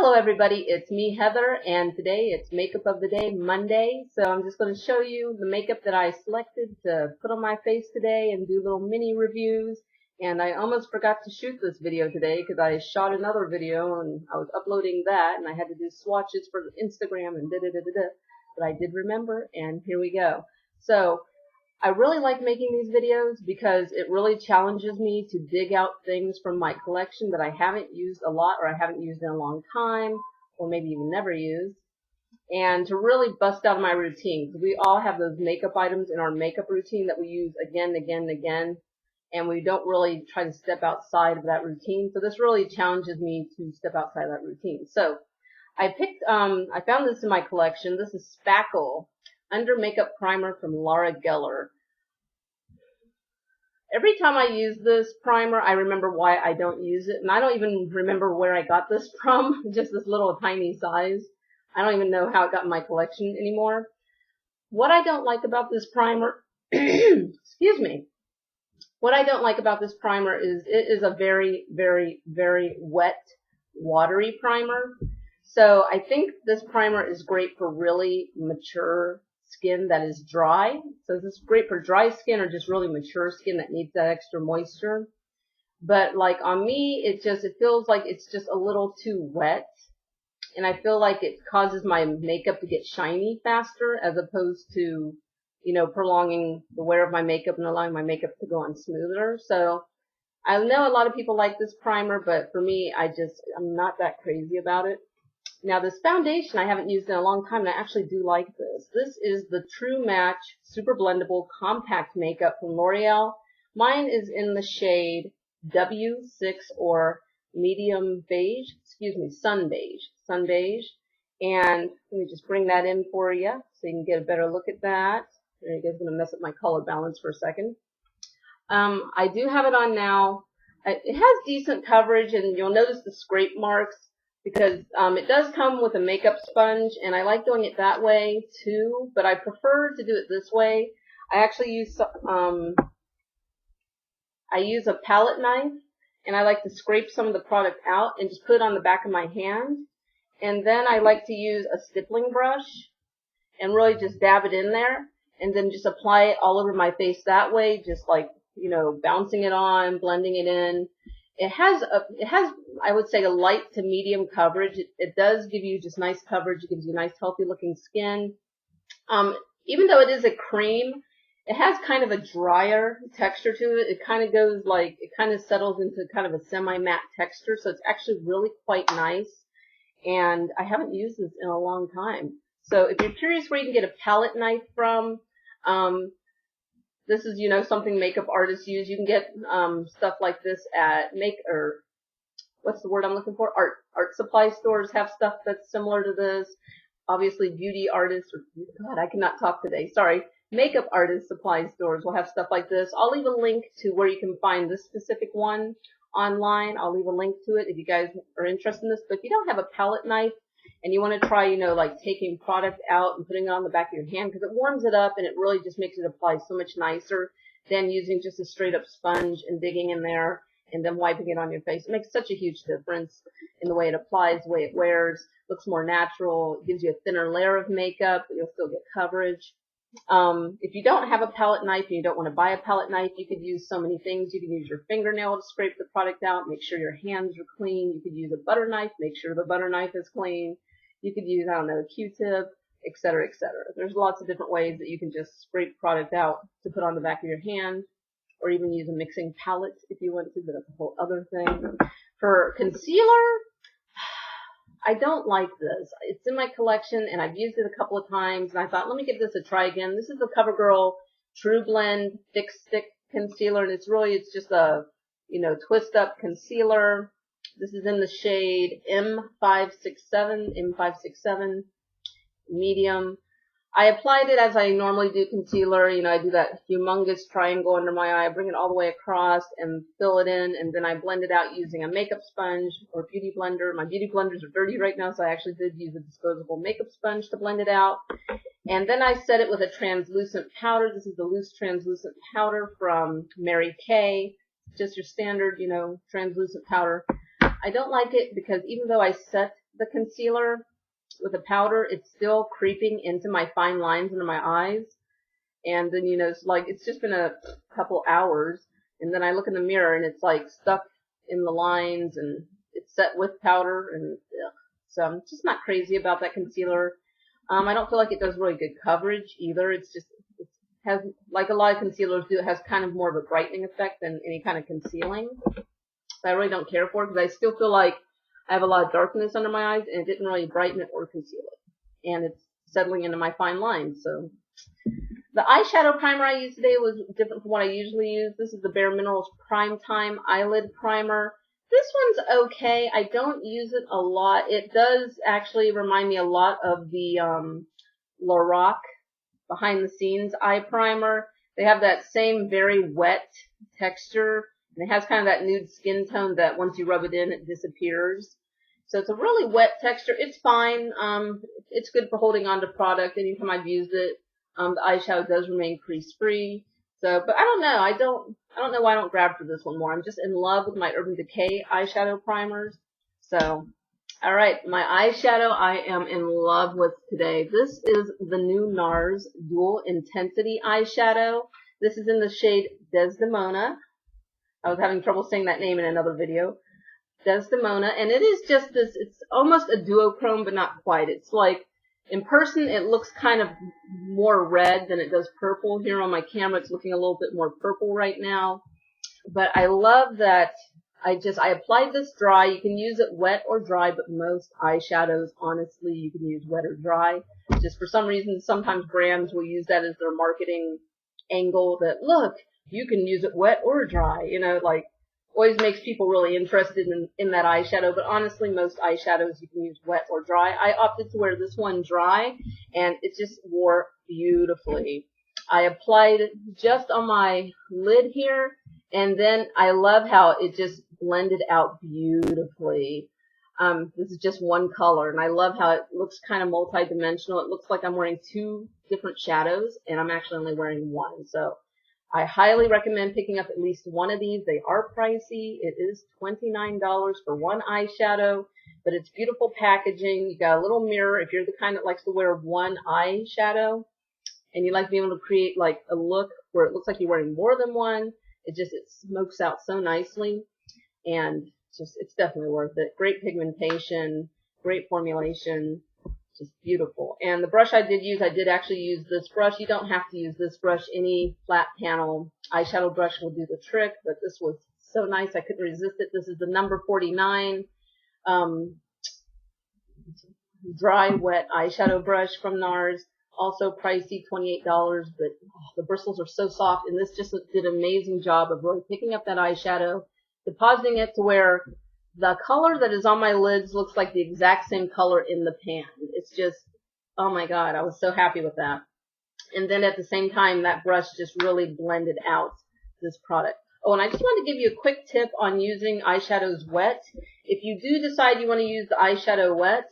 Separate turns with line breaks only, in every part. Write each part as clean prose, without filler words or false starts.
Hello everybody, it's me Heather, and today it's Makeup of the Day Monday. So I'm just going to show you the makeup that I selected to put on my face today and do little mini reviews. And I almost forgot to shoot this video today because I shot another video and I was uploading that and I had to do swatches for Instagram and da-da-da-da-da. But I did remember, and here we go. So I really like making these videos because it really challenges me to dig out things from my collection that I haven't used a lot or I haven't used in a long time or maybe even never used, and to really bust out of my routine. We all have those makeup items in our makeup routine that we use again and again and again, and we don't really try to step outside of that routine. So this really challenges me to step outside of that routine. So I found this in my collection. This is Spackle Under Makeup Primer from Laura Geller. Every time I use this primer, I remember why I don't use it, and I don't even remember where I got this from, just this little tiny size. I don't even know how it got in my collection anymore. What I don't like about this primer, excuse me, what I don't like about this primer is it is a very, very, very wet, watery primer. So I think this primer is great for really mature skin that is dry. So this is great for dry skin or just really mature skin that needs that extra moisture. But like on me, it feels like it's just a little too wet. And I feel like it causes my makeup to get shiny faster as opposed to, you know, prolonging the wear of my makeup and allowing my makeup to go on smoother. So I know a lot of people like this primer, but for me, I'm not that crazy about it. Now this foundation I haven't used in a long time, and I actually do like this. This is the True Match Super-Blendable Compact Makeup from L'Oreal. Mine is in the shade W6 or medium beige, sun beige. And let me just bring that in for you so you can get a better look at that. There you go, going to mess up my color balance for a second. I do have it on now. It has decent coverage, and you'll notice the scrape marks, because it does come with a makeup sponge, and I like doing it that way too, but I prefer to do it this way. I actually use a palette knife, and I like to scrape some of the product out and just put it on the back of my hand. And then I like to use a stippling brush and really just dab it in there, and then just apply it all over my face that way, just like, you know, bouncing it on, blending it in. It has, I would say, a light to medium coverage. It does give you just nice coverage. It gives you nice, healthy looking skin. Even though it is a cream, it has kind of a drier texture to it. It kind of goes like, it kind of settles into kind of a semi-matte texture. So it's actually really quite nice. And I haven't used this in a long time. So if you're curious where you can get a palette knife from, this is, you know, something makeup artists use. You can get stuff like this at what's the word I'm looking for? Art supply stores have stuff that's similar to this. Obviously, beauty artists, God, I cannot talk today. Sorry. Makeup artist supply stores will have stuff like this. I'll leave a link to where you can find this specific one online. I'll leave a link to it if you guys are interested in this. But if you don't have a palette knife, and you want to try, you know, like taking product out and putting it on the back of your hand, because it warms it up and it really just makes it apply so much nicer than using just a straight up sponge and digging in there and then wiping it on your face. It makes such a huge difference in the way it applies, the way it wears, looks more natural, it gives you a thinner layer of makeup, but you'll still get coverage. If you don't have a palette knife and you don't want to buy a palette knife, you could use so many things. You can use your fingernail to scrape the product out, make sure your hands are clean. You could use a butter knife, make sure the butter knife is clean. You could use, I don't know, a Q-tip, etc., etc. There's lots of different ways that you can just scrape product out to put on the back of your hand, or even use a mixing palette if you want to, but that's a whole other thing. For concealer, I don't like this. It's in my collection, and I've used it a couple of times, and I thought, let me give this a try again. This is the Covergirl TruBlend Fixstick Concealer, and it's just a, you know, twist-up concealer. This is in the shade M567 medium. I applied it as I normally do concealer. You know, I do that humongous triangle under my eye, I bring it all the way across and fill it in, and then I blend it out using a makeup sponge or beauty blender. My beauty blenders are dirty right now, so I actually did use a disposable makeup sponge to blend it out. And then I set it with a translucent powder. This is the loose translucent powder from Mary Kay. Just your standard, you know, translucent powder. I don't like it because even though I set the concealer with the powder, it's still creeping into my fine lines under my eyes. And then, you know, it's like, it's just been a couple hours, and then I look in the mirror and it's like stuck in the lines, and it's set with powder, and ugh. So I'm just not crazy about that concealer. I don't feel like it does really good coverage either. It's just, it has, like a lot of concealers do, it has kind of more of a brightening effect than any kind of concealing. I really don't care for it because I still feel like I have a lot of darkness under my eyes, and it didn't really brighten it or conceal it. And it's settling into my fine lines. So the eyeshadow primer I used today was different from what I usually use. This is the BareMinerals Prime Time Eyelid Primer. This one's okay. I don't use it a lot. It does actually remind me a lot of the Lorac Behind the Scenes Eye Primer. They have that same very wet texture, and it has kind of that nude skin tone that once you rub it in, it disappears. So it's a really wet texture. It's fine. It's good for holding on to product. Anytime I've used it, the eyeshadow does remain crease-free. So, but I don't know. I don't know why I don't grab for this one more. I'm just in love with my Urban Decay eyeshadow primers. So, alright, my eyeshadow I am in love with today. This is the new NARS Dual Intensity eyeshadow. This is in the shade Desdemona. I was having trouble saying that name in another video. Desdemona, and it is just this, it's almost a duochrome, but not quite. It's like, in person, it looks kind of more red than it does purple. Here on my camera, it's looking a little bit more purple right now. But I love that I applied this dry. You can use it wet or dry, but most eyeshadows, honestly, you can use wet or dry. Just for some reason, sometimes brands will use that as their marketing angle that, look, you can use it wet or dry. You know, like, always makes people really interested in that eyeshadow, but honestly, most eyeshadows you can use wet or dry. I opted to wear this one dry, and it just wore beautifully. I applied it just on my lid here, and then I love how it just blended out beautifully. This is just one color, and I love how it looks kind of multi-dimensional. It looks like I'm wearing two different shadows, and I'm actually only wearing one, so I highly recommend picking up at least one of these. They are pricey. It is $29 for one eyeshadow, but it's beautiful packaging. You got a little mirror if you're the kind that likes to wear one eyeshadow and you like to be able to create like a look where it looks like you're wearing more than one. It smokes out so nicely, and it's definitely worth it. Great pigmentation, great formulation. Just beautiful. And the brush I did actually use this brush. You don't have to use this brush. Any flat panel eyeshadow brush will do the trick, but this was so nice I couldn't resist it. This is the number 49 dry wet eyeshadow brush from NARS. Also pricey, $28, but the bristles are so soft, and this just did an amazing job of really picking up that eyeshadow, depositing it to where the color that is on my lids looks like the exact same color in the pan. It's just, oh my god, I was so happy with that. And then at the same time, that brush just really blended out this product. Oh, and I just wanted to give you a quick tip on using eyeshadows wet. If you do decide you want to use the eyeshadow wet,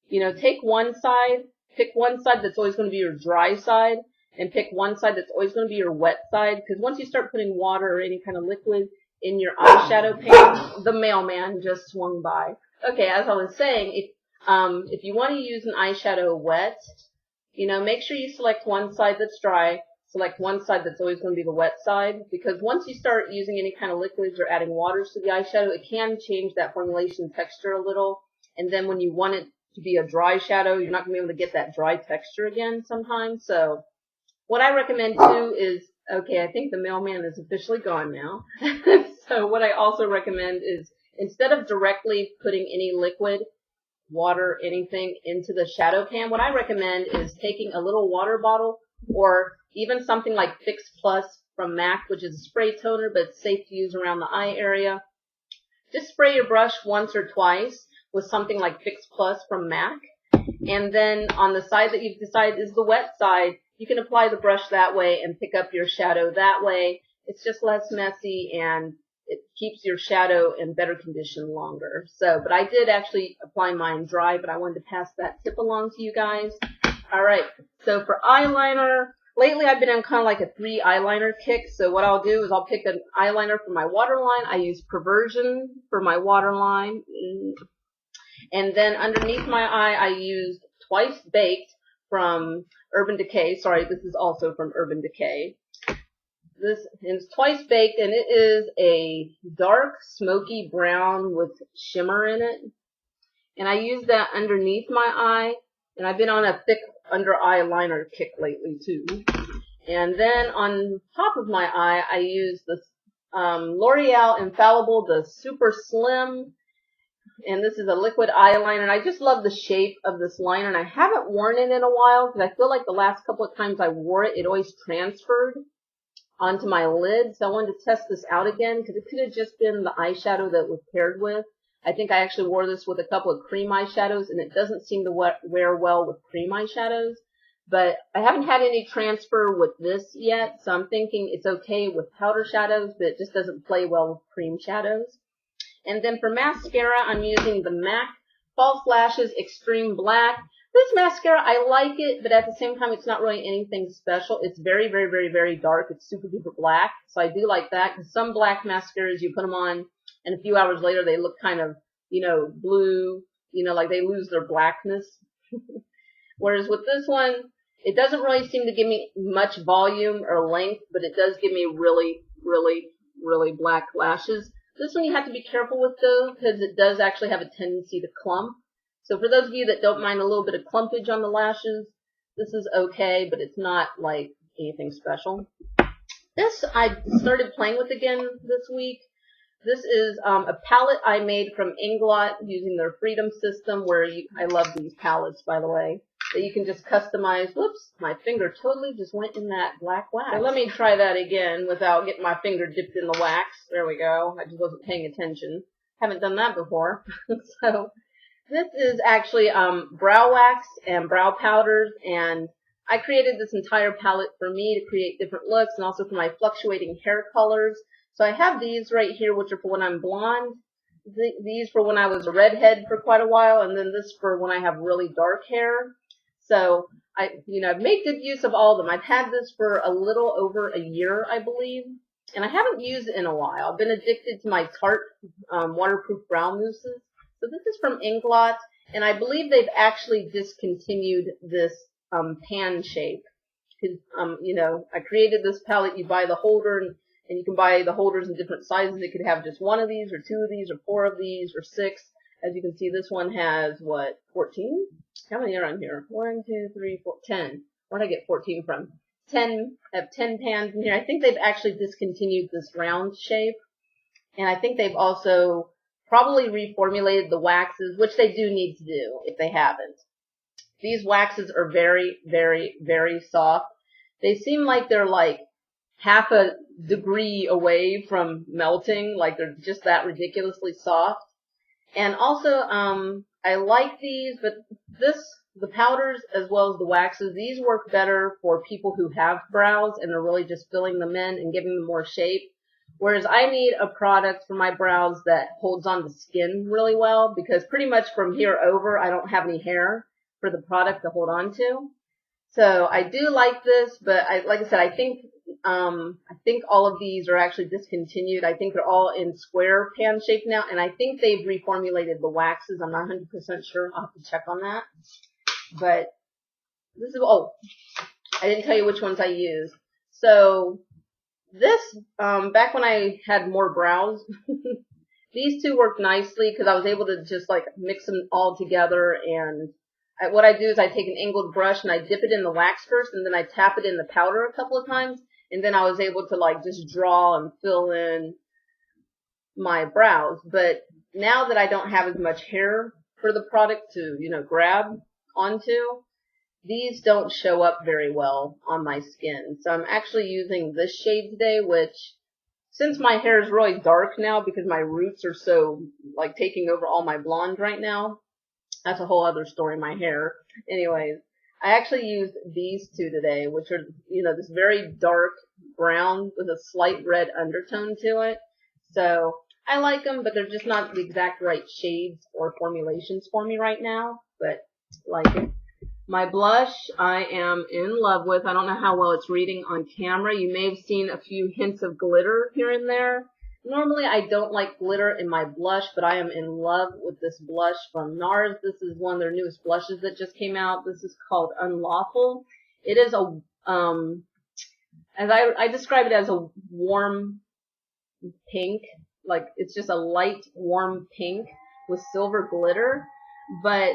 you know, pick one side that's always going to be your dry side, and pick one side that's always going to be your wet side, because once you start putting water or any kind of liquid in your eyeshadow pan, the mailman just swung by. Okay, as I was saying, if you want to use an eyeshadow wet, you know, make sure you select one side that's dry, select one side that's always going to be the wet side, because once you start using any kind of liquids or adding waters to the eyeshadow, it can change that formulation texture a little, and then when you want it to be a dry shadow, you're not going to be able to get that dry texture again sometimes. So what I recommend too is, okay, I think the mailman is officially gone now. So what I also recommend is, instead of directly putting any liquid, water, anything into the shadow pan, what I recommend is taking a little water bottle, or even something like Fix Plus from MAC, which is a spray toner, but it's safe to use around the eye area. Just spray your brush once or twice with something like Fix Plus from MAC. And then on the side that you've decided is the wet side, you can apply the brush that way and pick up your shadow that way. It's just less messy, and it keeps your shadow in better condition longer. So, but I did actually apply mine dry, but I wanted to pass that tip along to you guys. Alright, so for eyeliner, lately I've been on kind of like a 3 eyeliner kick. So what I'll do is I'll pick an eyeliner for my waterline. I use Perversion for my waterline. And then underneath my eye, I used Twice Baked from Urban Decay. Sorry, this is also from Urban Decay. This is Twice Baked, and it is a dark, smoky brown with shimmer in it. And I use that underneath my eye, and I've been on a thick under eyeliner kick lately too. And then on top of my eye, I use this L'Oreal Infallible, the Super Slim, and this is a liquid eyeliner. And I just love the shape of this liner, and I haven't worn it in a while because I feel like the last couple of times I wore it, it always transferred onto my lid. So I wanted to test this out again because it could have just been the eyeshadow that it was paired with. I think I actually wore this with a couple of cream eyeshadows, and it doesn't seem to wear well with cream eyeshadows. But I haven't had any transfer with this yet, so I'm thinking it's okay with powder shadows, but it just doesn't play well with cream shadows. And then for mascara, I'm using the MAC False Lashes Extreme Black. This mascara, I like it, but at the same time, it's not really anything special. It's very, very, very, very dark. It's super duper black, so I do like that. Because some black mascaras, you put them on, and a few hours later, they look kind of, blue, like they lose their blackness. Whereas with this one, it doesn't really seem to give me much volume or length, but it does give me really, really, really black lashes. This one you have to be careful with, though, because it does actually have a tendency to clump. So for those of you that don't mind a little bit of clumpage on the lashes, this is okay, but it's not like anything special. This I started playing with again this week. This is a palette I made from Inglot using their Freedom system, where I love these palettes, by the way, that you can just customize. Whoops, my finger totally just went in that black wax. So let me try that again without getting my finger dipped in the wax. There we go. I just wasn't paying attention. Haven't done that before. So this is actually brow wax and brow powders, and I created this entire palette for me to create different looks and also for my fluctuating hair colors. So I have these right here, which are for when I'm blonde, these for when I was a redhead for quite a while, and then this for when I have really dark hair. So I've made good use of all of them. I've had this for a little over a year, I believe, and I haven't used it in a while. I've been addicted to my Tarte waterproof brow mousses. So this is from Inglot, and I believe they've actually discontinued this pan shape. Because, I created this palette. You buy the holder, and you can buy the holders in different sizes. It could have just one of these, or two of these, or four of these, or six. As you can see, this one has, 14? How many are on here? 1, 2, 3, 4, 10. Where did I get 14 from? 10. I have 10 pans in here. I think they've actually discontinued this round shape. And I think they've also probably reformulated the waxes, which they do need to do if they haven't. These waxes are very, very, very soft. They seem like they're like half a degree away from melting, like they're just that ridiculously soft. And also, I like these, but the powders as well as the waxes, these work better for people who have brows and are really just filling them in and giving them more shape. Whereas I need a product for my brows that holds on to skin really well, because pretty much from here over, I don't have any hair for the product to hold on to. So I do like this, but like I said, I think all of these are actually discontinued. I think they're all in square pan shape now, and I think they've reformulated the waxes. I'm not 100% sure. I'll have to check on that. But this is, I didn't tell you which ones I used. So this, back when I had more brows, these two worked nicely because I was able to just like mix them all together. And what I do is I take an angled brush and I dip it in the wax first, and then I tap it in the powder a couple of times. And then I was able to like just draw and fill in my brows. But now that I don't have as much hair for the product to, grab onto, these don't show up very well on my skin. So I'm actually using this shade today, which, since my hair is really dark now because my roots are so like taking over all my blonde right now, that's a whole other story, my hair. Anyways, I actually used these two today, which are, this very dark brown with a slight red undertone to it. So I like them, but they're just not the exact right shades or formulations for me right now, but like it. My blush, I am in love with. I don't know how well it's reading on camera. You may have seen a few hints of glitter here and there. Normally I don't like glitter in my blush, but I am in love with this blush from NARS. This is one of their newest blushes that just came out. This is called Unlawful. It is a, as I describe it as a warm pink. Like, it's just a light, warm pink with silver glitter. But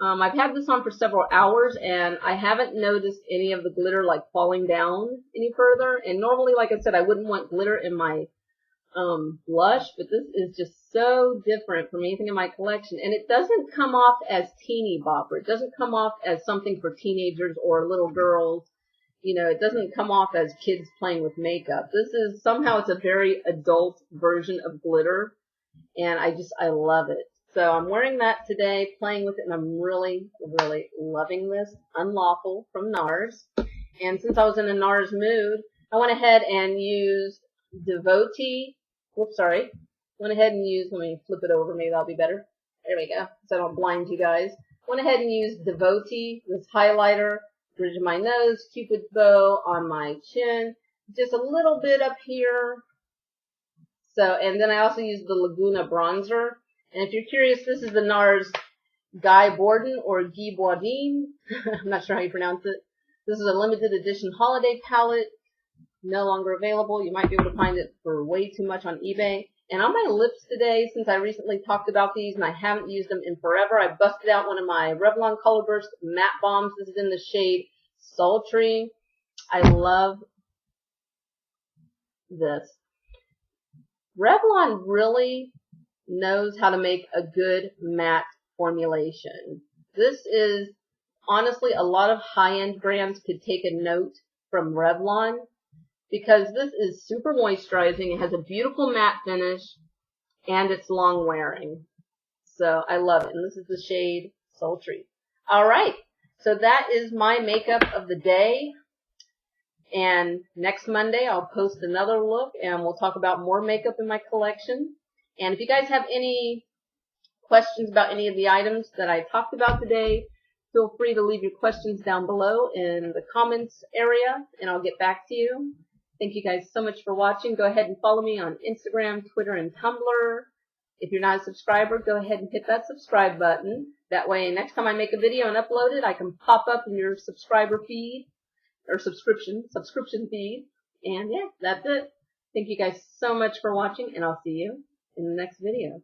I've had this on for several hours, and I haven't noticed any of the glitter like falling down any further. And normally, like I said, I wouldn't want glitter in my blush, but this is just so different from anything in my collection. And it doesn't come off as teeny bopper. It doesn't come off as something for teenagers or little girls. You know, it doesn't come off as kids playing with makeup. This is, somehow it's a very adult version of glitter, and I love it. So I'm wearing that today, playing with it, and I'm really, really loving this. Unlawful from NARS. And since I was in a NARS mood, I went ahead and used Devotee. Whoops, sorry. Went ahead and used, let me flip it over, maybe that'll be better. There we go, so I don't blind you guys. Went ahead and used Devotee, this highlighter, bridge of my nose, Cupid's bow on my chin, just a little bit up here. So, and then I also used the Laguna bronzer. And if you're curious, this is the NARS Guy Borden or Guy Bourdin. I'm not sure how you pronounce it. This is a limited edition holiday palette. No longer available. You might be able to find it for way too much on eBay. And on my lips today, since I recently talked about these and I haven't used them in forever, I busted out one of my Revlon Color Burst matte bombs. This is in the shade Sultry. I love this. Revlon really knows how to make a good matte formulation. This is, honestly, a lot of high-end brands could take a note from Revlon, because this is super moisturizing. It has a beautiful matte finish, and it's long wearing. So I love it. And this is the shade Sultry. Alright, so that is my makeup of the day. And next Monday I'll post another look, and we'll talk about more makeup in my collection. And if you guys have any questions about any of the items that I talked about today, feel free to leave your questions down below in the comments area, and I'll get back to you. Thank you guys so much for watching. Go ahead and follow me on Instagram, Twitter, and Tumblr. If you're not a subscriber, go ahead and hit that subscribe button. That way, next time I make a video and upload it, I can pop up in your subscriber feed, or subscription feed. And yeah, that's it. Thank you guys so much for watching, and I'll see you in the next video.